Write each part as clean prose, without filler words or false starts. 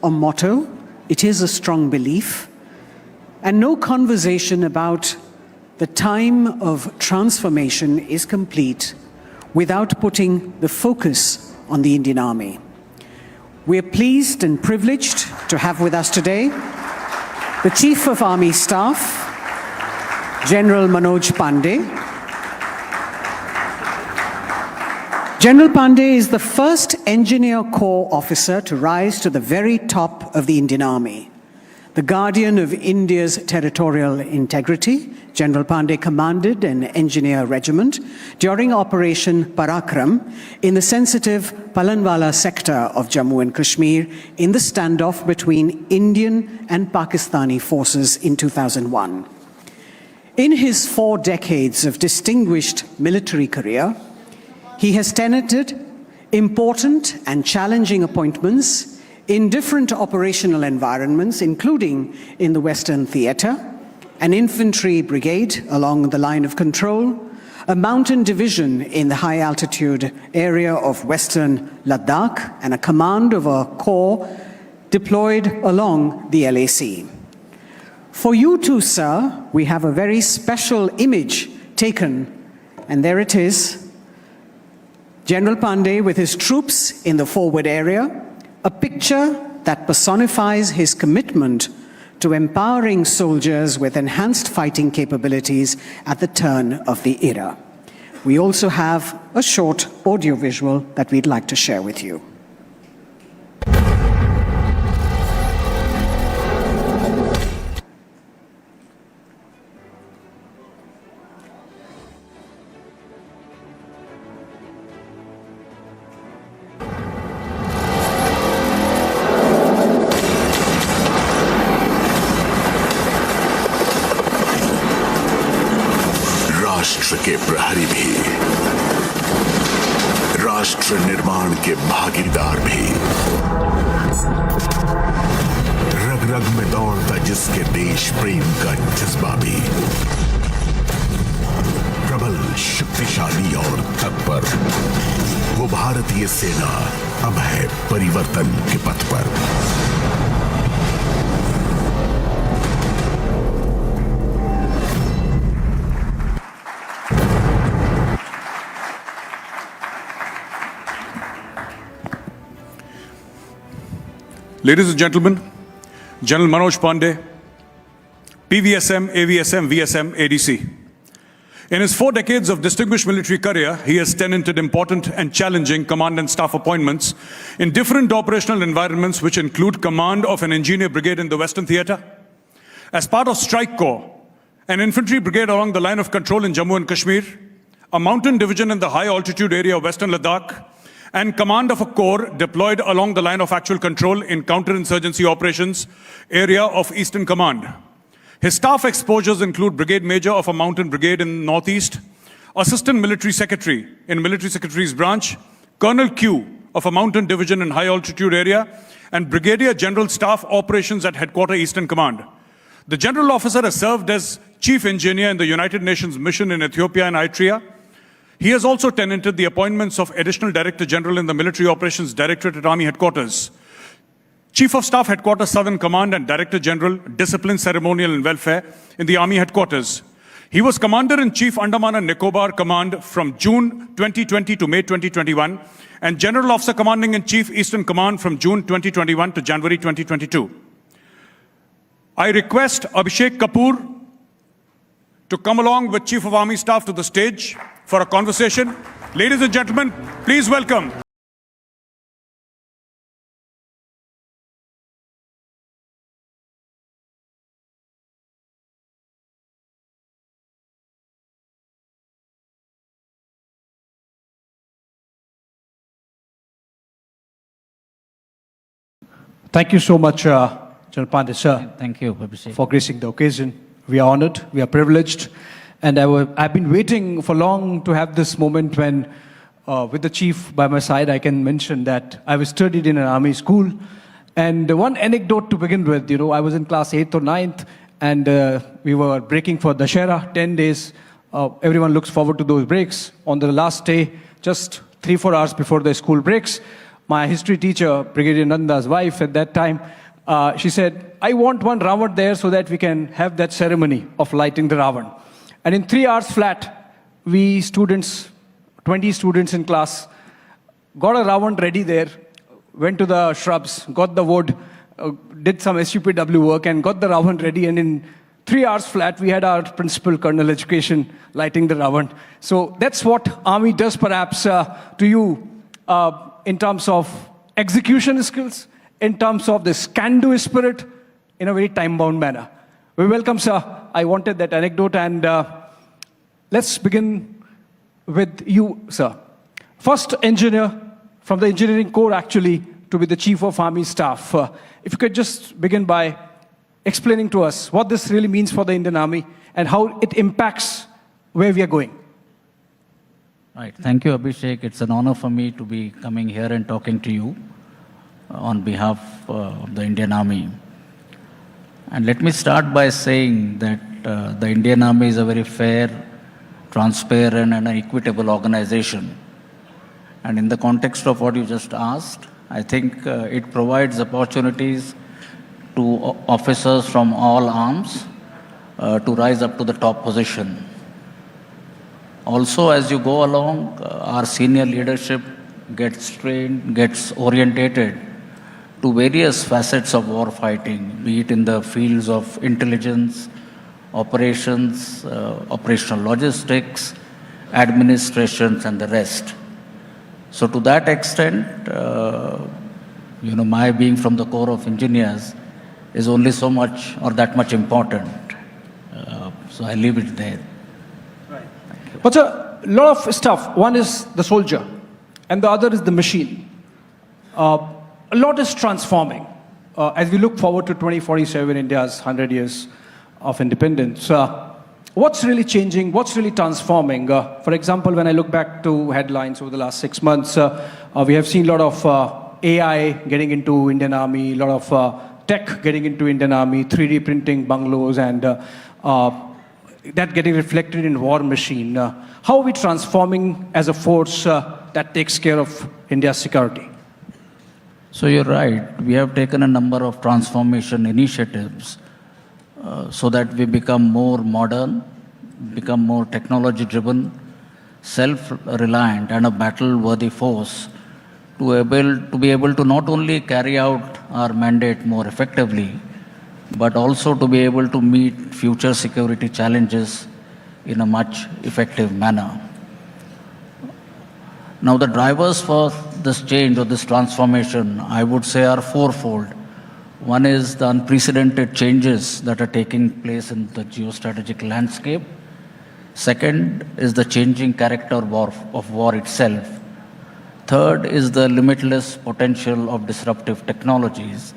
a motto, it is a strong belief, and no conversation about the time of transformation is complete without putting the focus on the Indian Army. We are pleased and privileged to have with us today the Chief of Army Staff, General Manoj Pandey. General Pandey is the first Engineer Corps officer to rise to the very top of the Indian Army. The guardian of India's territorial integrity, General Pandey commanded an engineer regiment during Operation Parakram in the sensitive Palanwala sector of Jammu and Kashmir in the standoff between Indian and Pakistani forces in 2001. In his 4 decades of distinguished military career, he has tenanted important and challenging appointments in different operational environments, including in the Western Theatre, an infantry brigade along the line of control, a mountain division in the high-altitude area of Western Ladakh, and a command of a corps deployed along the LAC. For you too, sir, we have a very special image taken, and there it is. General Pandey with his troops in the forward area, a picture that personifies his commitment to empowering soldiers with enhanced fighting capabilities at the turn of the era. We also have a short audiovisual that we'd like to share with you. राष्ट्र के प्रहरी भी, राष्ट्र निर्माण के भागीदार भी, रग रग में दौड़ता जिसके देश प्रेम का जज्बा भी, प्रबल, शक्तिशाली और तत्पर, वो भारतीय सेना अब है परिवर्तन के पथ पर। Ladies and gentlemen, General Manoj Pandey, PVSM, AVSM, VSM, ADC. In his 4 decades of distinguished military career, he has tenanted important and challenging command and staff appointments in different operational environments, which include command of an engineer brigade in the Western Theatre, as part of Strike Corps, an infantry brigade along the line of control in Jammu and Kashmir, a mountain division in the high altitude area of Western Ladakh, and command of a corps deployed along the line of actual control in counterinsurgency operations area of Eastern Command. His staff exposures include Brigade Major of a mountain brigade in Northeast, Assistant Military Secretary in Military Secretary's branch, Colonel Q of a mountain division in high altitude area, and Brigadier General Staff Operations at Headquarter Eastern Command. The General Officer has served as Chief Engineer in the United Nations Mission in Ethiopia and Eritrea. He has also tenanted the appointments of Additional Director General in the Military Operations Directorate at Army Headquarters, Chief of Staff Headquarters Southern Command and Director General Discipline, Ceremonial and Welfare in the Army Headquarters. He was Commander-in-Chief Andaman and Nicobar Command from June 2020 to May 2021 and General Officer Commanding-in-Chief Eastern Command from June 2021 to January 2022. I request Abhishek Kapoor to come along with Chief of Army Staff to the stage for a conversation. Ladies and gentlemen, please welcome. Thank you so much, General Pandey, sir. Thank you, Abhishek, for gracing the occasion. We are honored, we are privileged, and I've been waiting for long to have this moment when, with the chief by my side, I can mention that I was studied in an army school. And one anecdote to begin with, I was in class 8th or 9th, and we were breaking for Dashera, 10 days. Everyone looks forward to those breaks. On the last day, just 3-4 hours before the school breaks, My history teacher, Brigadier Nanda's wife at that time, she said, I want one Ravan there so that we can have that ceremony of lighting the Ravan. And in 3 hours flat, we students, 20 students in class, got a Ravan ready there, went to the shrubs, got the wood, did some SUPW work and got the Ravan ready, and in 3 hours flat, we had our principal colonel education lighting the Ravan. So that's what Army does perhaps to you in terms of execution skills, in terms of this can-do spirit, in a very time-bound manner. We welcome, sir. I wanted that anecdote, and let's begin with you, sir. First engineer from the engineering corps, actually, to be the Chief of Army Staff. If you could just begin by explaining to us what this really means for the Indian Army and how it impacts where we are going. Right. Thank you, Abhishek. It's an honor for me to be coming here and talking to you on behalf of the Indian Army. And let me start by saying that the Indian Army is a very fair, transparent, and an equitable organization. And in the context of what you just asked, I think it provides opportunities to officers from all arms to rise up to the top position. Also, as you go along, our senior leadership gets trained, gets orientated to various facets of war fighting, be it in the fields of intelligence, operations, operational logistics, administrations, and the rest. So to that extent, my being from the Corps of Engineers is only so much or that much important. So I leave it there. Right. But a lot of stuff. One is the soldier, and the other is the machine. A lot is transforming. As we look forward to 2047, India's 100 years of independence, what's really changing? What's really transforming? For example, when I look back to headlines over the last 6 months, we have seen a lot of AI getting into Indian Army, a lot of tech getting into Indian Army, 3D printing bungalows, and that getting reflected in war machine. How are we transforming as a force that takes care of India's security? So you're right. We have taken a number of transformation initiatives so that we become more modern, become more technology-driven, self-reliant, and a battle-worthy force to be able to not only carry out our mandate more effectively, but also to be able to meet future security challenges in a much effective manner. Now, the drivers for this change or this transformation, I would say, are fourfold. One is the unprecedented changes that are taking place in the geostrategic landscape. Second is the changing character of war itself. Third is the limitless potential of disruptive technologies.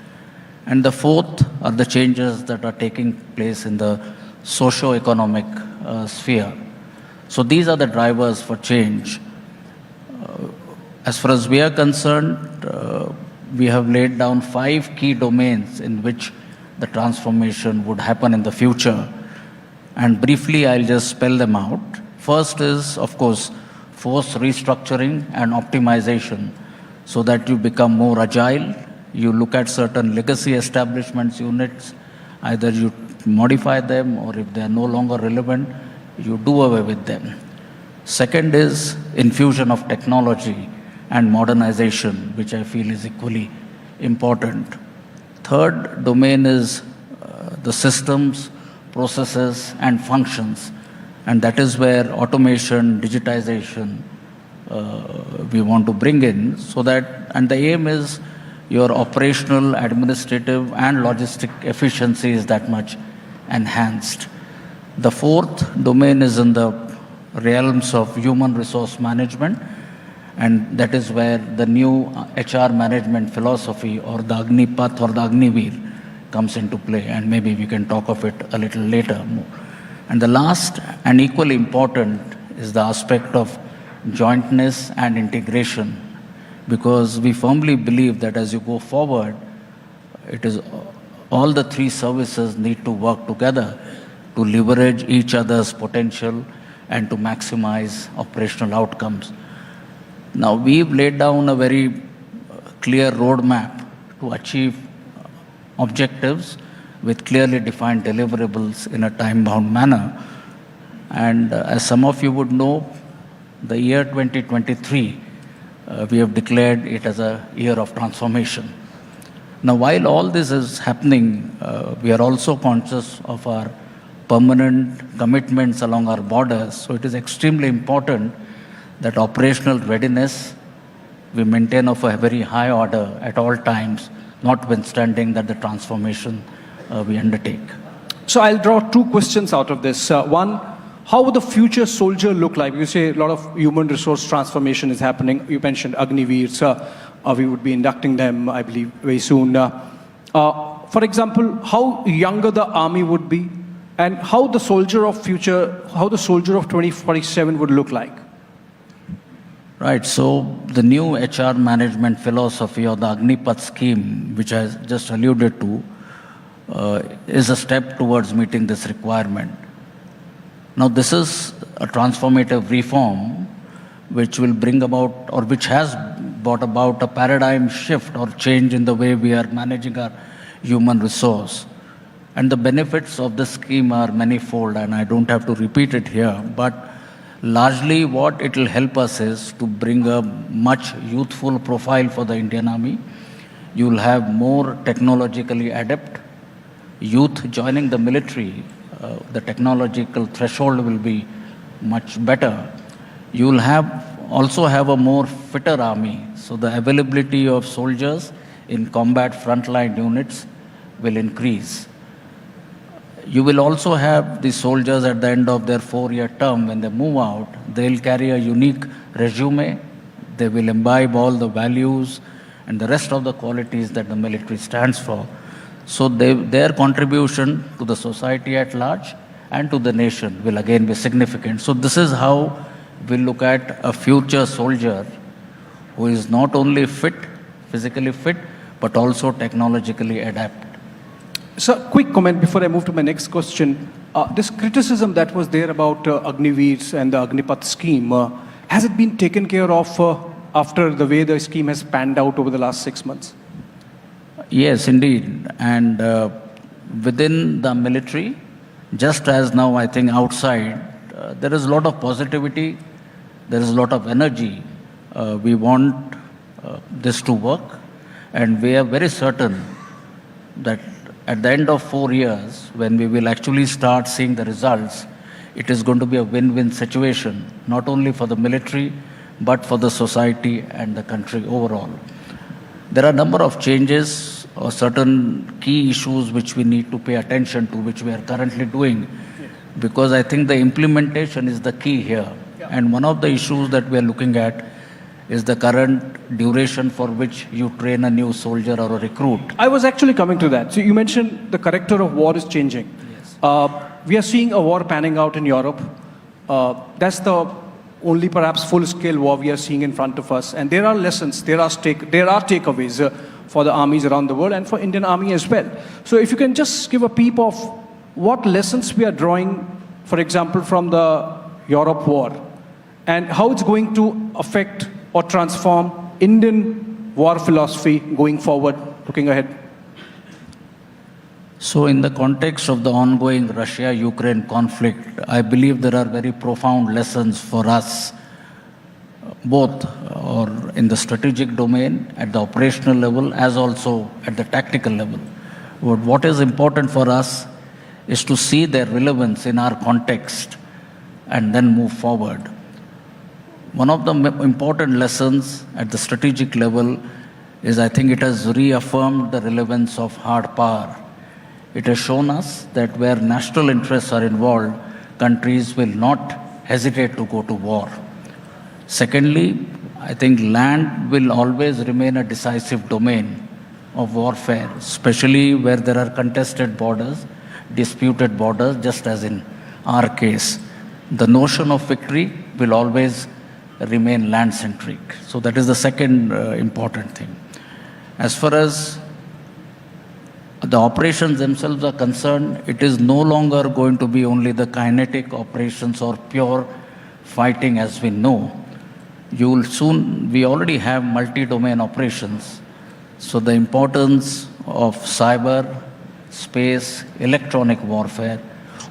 And the fourth are the changes that are taking place in the socio-economic sphere. So these are the drivers for change. As far as we are concerned, we have laid down 5 key domains in which the transformation would happen in the future. And briefly, I'll just spell them out. First is, of course, force restructuring and optimization so that you become more agile. You look at certain legacy establishments, units, either you modify them or if they are no longer relevant, you do away with them. Second is infusion of technology and modernization, which I feel is equally important. Third domain is the systems, processes, and functions. And that is where automation, digitization, we want to bring in so that, and the aim is your operational, administrative, and logistic efficiency is that much enhanced. The fourth domain is in the realms of human resource management, and that is where the new HR management philosophy or the Agneepath or the Agniveer comes into play, and maybe we can talk of it a little later more. And the last and equally important is the aspect of jointness and integration, because we firmly believe that as you go forward, it is all the 3 services need to work together to leverage each other's potential and to maximize operational outcomes. Now, we've laid down a very clear roadmap to achieve objectives with clearly defined deliverables in a time-bound manner. And as some of you would know, the year 2023, we have declared it as a year of transformation. Now, while all this is happening, we are also conscious of our permanent commitments along our borders. So it is extremely important that operational readiness we maintain of a very high order at all times, notwithstanding that the transformation we undertake. So I'll draw two questions out of this. One, how would the future soldier look like? You say a lot of human resource transformation is happening. You mentioned Agneepath. We would be inducting them, I believe, very soon. For example, how younger the army would be, and how the soldier of 2047 would look like. Right, so the new HR management philosophy or the Agneepath scheme, which I just alluded to, is a step towards meeting this requirement. Now, this is a transformative reform which will bring about, or which has brought about, a paradigm shift or change in the way we are managing our human resource. And the benefits of this scheme are manifold, and I don't have to repeat it here, but largely what it will help us is to bring a much youthful profile for the Indian Army. You will have more technologically adept youth joining the military. The technological threshold will be much better. You will also have a more fitter army. So the availability of soldiers in combat frontline units will increase. You will also have the soldiers at the end of their 4-year term, when they move out, they'll carry a unique resume. They will imbibe all the values and the rest of the qualities that the military stands for. So their contribution to the society at large and to the nation will again be significant. So this is how we look at a future soldier who is not only fit, physically fit, but also technologically adept. So, quick comment before I move to my next question. This criticism that was there about Agneepath and the Agneepath scheme, has it been taken care of after the way the scheme has panned out over the last 6 months? Yes, indeed. And within the military, just as now I think outside, there is a lot of positivity, there is a lot of energy. We want this to work, and we are very certain that at the end of 4 years, when we will actually start seeing the results, it is going to be a win-win situation, not only for the military, but for the society and the country overall. There are a number of changes or certain key issues which we need to pay attention to, which we are currently doing, because I think the implementation is the key here. And one of the issues that we are looking at is the current duration for which you train a new soldier or a recruit. I was actually coming to that. So you mentioned the character of war is changing. Yes. We are seeing a war panning out in Europe. That's the only perhaps full-scale war we are seeing in front of us. And there are lessons, there are takeaways for the armies around the world and for Indian Army as well. So if you can just give a peep of what lessons we are drawing, for example, from the Europe war, and how it's going to affect or transform Indian war philosophy going forward, looking ahead. So in the context of the ongoing Russia-Ukraine conflict, I believe there are very profound lessons for us, both or in the strategic domain, at the operational level, as also at the tactical level. But what is important for us is to see their relevance in our context and then move forward. One of the important lessons at the strategic level is, I think it has reaffirmed the relevance of hard power. It has shown us that where national interests are involved, countries will not hesitate to go to war. Secondly, I think land will always remain a decisive domain of warfare, especially where there are contested borders, disputed borders, just as in our case. The notion of victory will always remain land-centric. So that is the second important thing. As far as the operations themselves are concerned, it is no longer going to be only the kinetic operations or pure fighting as we know. We already have multi-domain operations, So the importance of cyber, space, electronic warfare,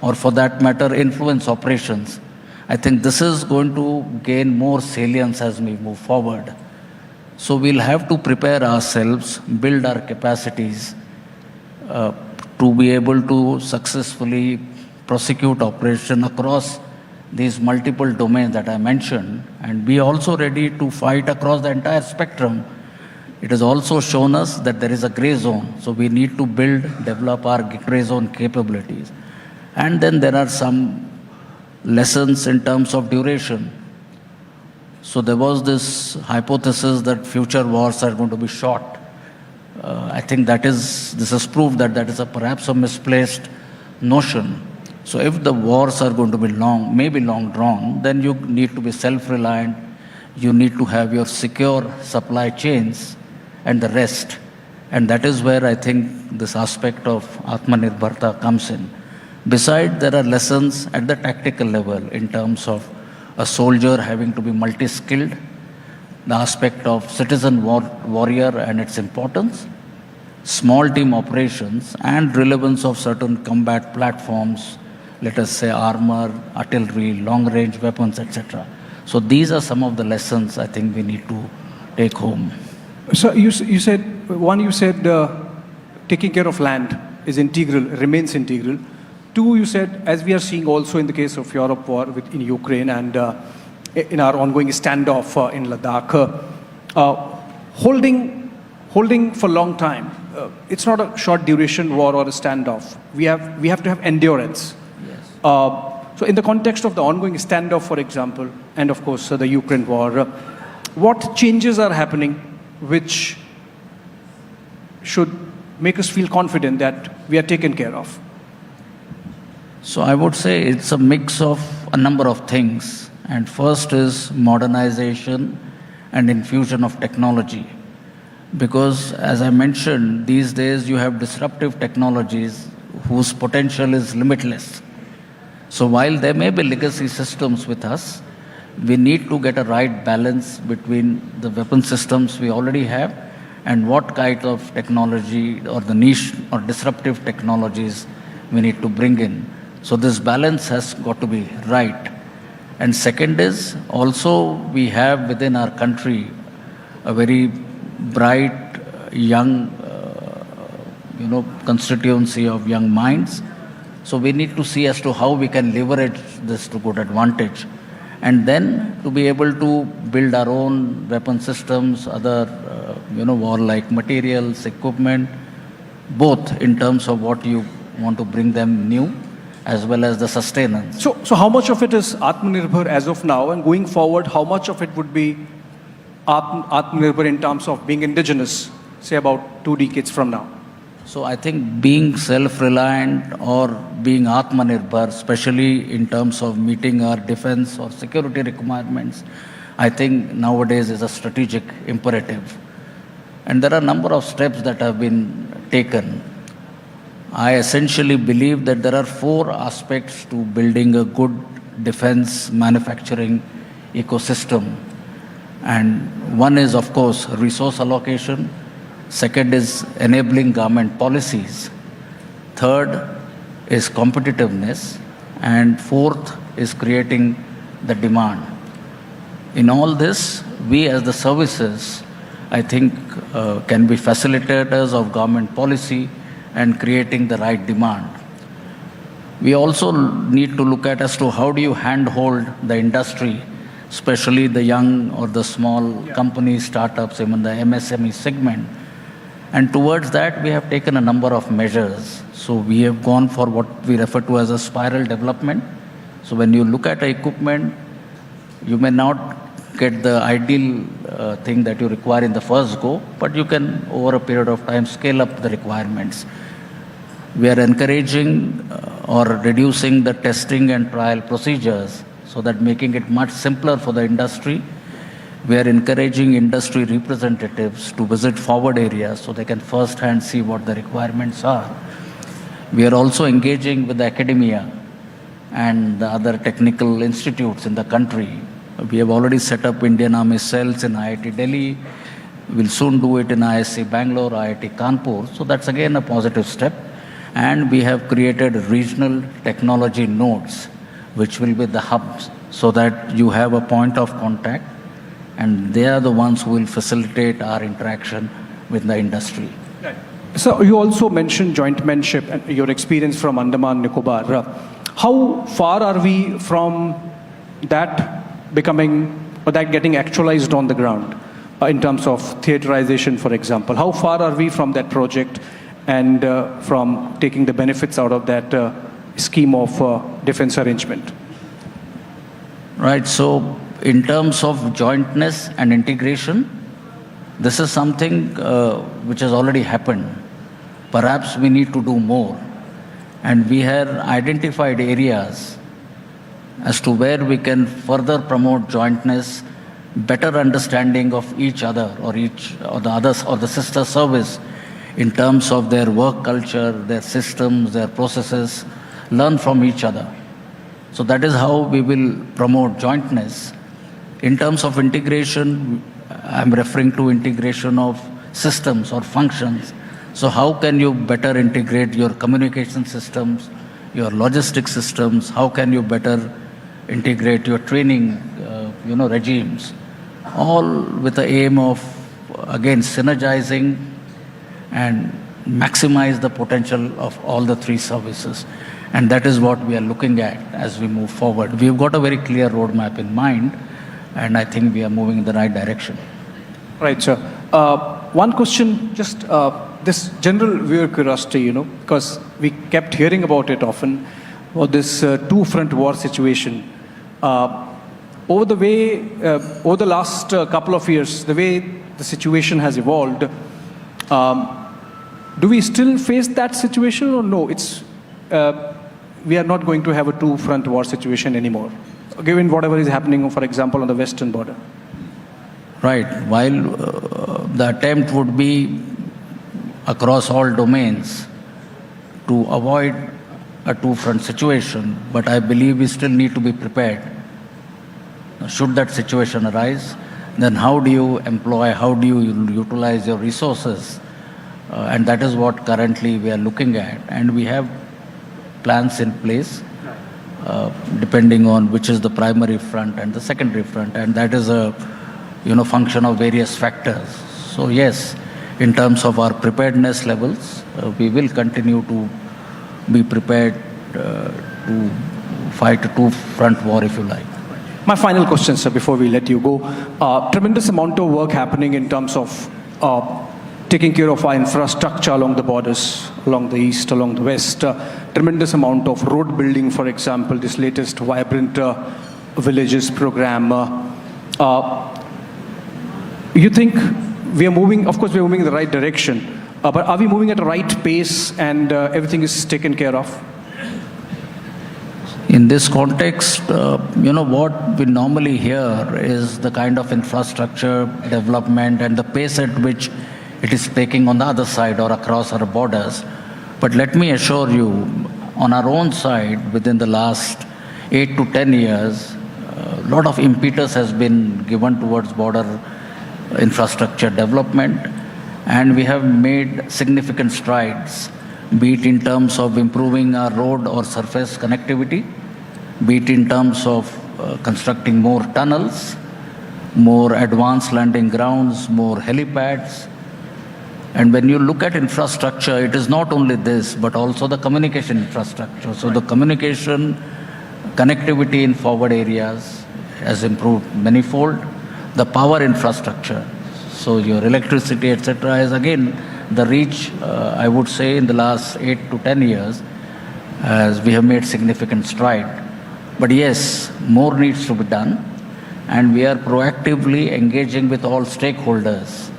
or for that matter, influence operations, I think this is going to gain more salience as we move forward. So we'll have to prepare ourselves, build our capacities to be able to successfully prosecute operation across these multiple domains that I mentioned, and be also ready to fight across the entire spectrum. It has also shown us that there is a gray zone, so we need to build, develop our gray zone capabilities. And then there are some lessons in terms of duration. So there was this hypothesis that future wars are going to be short. I think this has proved that that is perhaps a misplaced notion. So if the wars are going to be long, maybe long drawn, then you need to be self-reliant, you need to have your secure supply chains and the rest. And that is where I think this aspect of Atmanirbharta comes in. Besides, there are lessons at the tactical level in terms of a soldier having to be multi-skilled, the aspect of citizen warrior and its importance, small team operations, and relevance of certain combat platforms, let us say armor, artillery, long-range weapons, etc. So these are some of the lessons I think we need to take home. So you said, taking care of land is integral, remains integral. Two, you said, as we are seeing also in the case of Europe war in Ukraine and in our ongoing standoff in Ladakh, holding for a long time. It's not a short duration war or a standoff. We have to have endurance. Yes. So in the context of the ongoing standoff, for example, and of course the Ukraine war, what changes are happening which should make us feel confident that we are taken care of? So I would say it's a mix of a number of things. And first is modernization and infusion of technology. Because as I mentioned, these days you have disruptive technologies whose potential is limitless. So while there may be legacy systems with us, we need to get a right balance between the weapon systems we already have and what kind of technology or the niche or disruptive technologies we need to bring in. So this balance has got to be right. And second is also we have within our country a very bright young constituency of young minds. So we need to see as to how we can leverage this to good advantage. And then to be able to build our own weapon systems, other warlike materials, equipment, both in terms of what you want to bring them new as well as the sustenance. So how much of it is Atmanirbhar as of now, and going forward, how much of it would be Atmanirbhar in terms of being indigenous, say about 2 decades from now? So I think being self-reliant or being Atmanirbhar, especially in terms of meeting our defense or security requirements, I think nowadays is a strategic imperative. And there are a number of steps that have been taken. I essentially believe that there are 4 aspects to building a good defense manufacturing ecosystem. And one is, of course, resource allocation. Second is enabling government policies. Third is competitiveness. And fourth is creating the demand. In all this, we as the services, I think, can be facilitators of government policy and creating the right demand. We also need to look at as to how do you handhold the industry, especially the young or the small companies, startups, even the MSME segment. And towards that, we have taken a number of measures. So we have gone for what we refer to as a spiral development. So when you look at equipment, you may not get the ideal thing that you require in the first go, but you can, over a period of time, scale up the requirements. We are encouraging or reducing the testing and trial procedures so that making it much simpler for the industry. We are encouraging industry representatives to visit forward areas so they can first-hand see what the requirements are. We are also engaging with the academia and the other technical institutes in the country. We have already set up Indian Army cells in IIT Delhi, We'll soon do it in ISC Bangalore, IIT Kanpur. So that's again a positive step. And we have created regional technology nodes, which will be the hubs, so that you have a point of contact, and they are the ones who will facilitate our interaction with the industry. So you also mentioned jointmanship and your experience from Andaman Nicobar. How far are we from that becoming, or that getting actualized on the ground in terms of theaterization, for example? How far are we from that project and from taking the benefits out of that scheme of defense arrangement? Right, so in terms of jointness and integration, this is something which has already happened. Perhaps we need to do more. And we have identified areas as to where we can further promote jointness, better understanding of each other or the others or the sister service in terms of their work culture, their systems, their processes, learn from each other. So that is how we will promote jointness. In terms of integration, I'm referring to integration of systems or functions. So how can you better integrate your communication systems, your logistic systems? How can you better integrate your training, regimes? All with the aim of, again, synergizing and maximize the potential of all the three services. And that is what we are looking at as we move forward. We've got a very clear roadmap in mind, and I think we are moving in the right direction. Right, sir. One question, just this general viewer curiosity, because we kept hearing about it often, about this two-front war situation. Over the last couple of years, the way the situation has evolved, do we still face that situation, or no? We are not going to have a two-front war situation anymore, given whatever is happening, for example, on the western border? Right. While the attempt would be across all domains to avoid a two-front situation, but I believe we still need to be prepared. Should that situation arise, then how do you employ, how do you utilize your resources? And that is what currently we are looking at. And we have plans in place, depending on which is the primary front and the secondary front. And that is a function of various factors. So yes, in terms of our preparedness levels, we will continue to be prepared to fight a two-front war, if you like. My final question, sir, before we let you go. Tremendous amount of work happening in terms of taking care of our infrastructure along the borders, along the east, along the west. Tremendous amount of road building, for example, this latest Vibrant Villages program. You think we are moving, of course we are moving in the right direction, but are we moving at the right pace and everything is taken care of? In this context, what we normally hear is the kind of infrastructure development and the pace at which it is taking on the other side or across our borders. But let me assure you, on our own side, within the last 8 to 10 years, a lot of impetus has been given towards border infrastructure development, and we have made significant strides, be it in terms of improving our road or surface connectivity, be it in terms of constructing more tunnels, more advanced landing grounds, more helipads. And when you look at infrastructure, it is not only this, but also the communication infrastructure. So the communication connectivity in forward areas has improved manifold. The power infrastructure, so your electricity, etc., is again the reach, I would say, in the last 8 to 10 years, as we have made significant stride. But yes, more needs to be done, and we are proactively engaging with all stakeholders.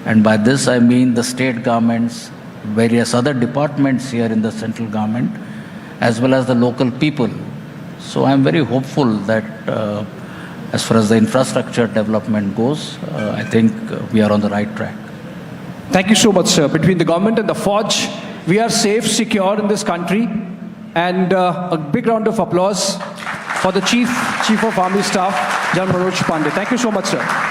And by this I mean the state governments, various other departments here in the central government, as well as the local people. So I'm very hopeful that as far as the infrastructure development goes, I think we are on the right track. Thank you so much, sir. Between the government and the Forge, we are safe, secure in this country. And a big round of applause for the Chief of Army Staff, General Manoj Pande. Thank you so much, sir.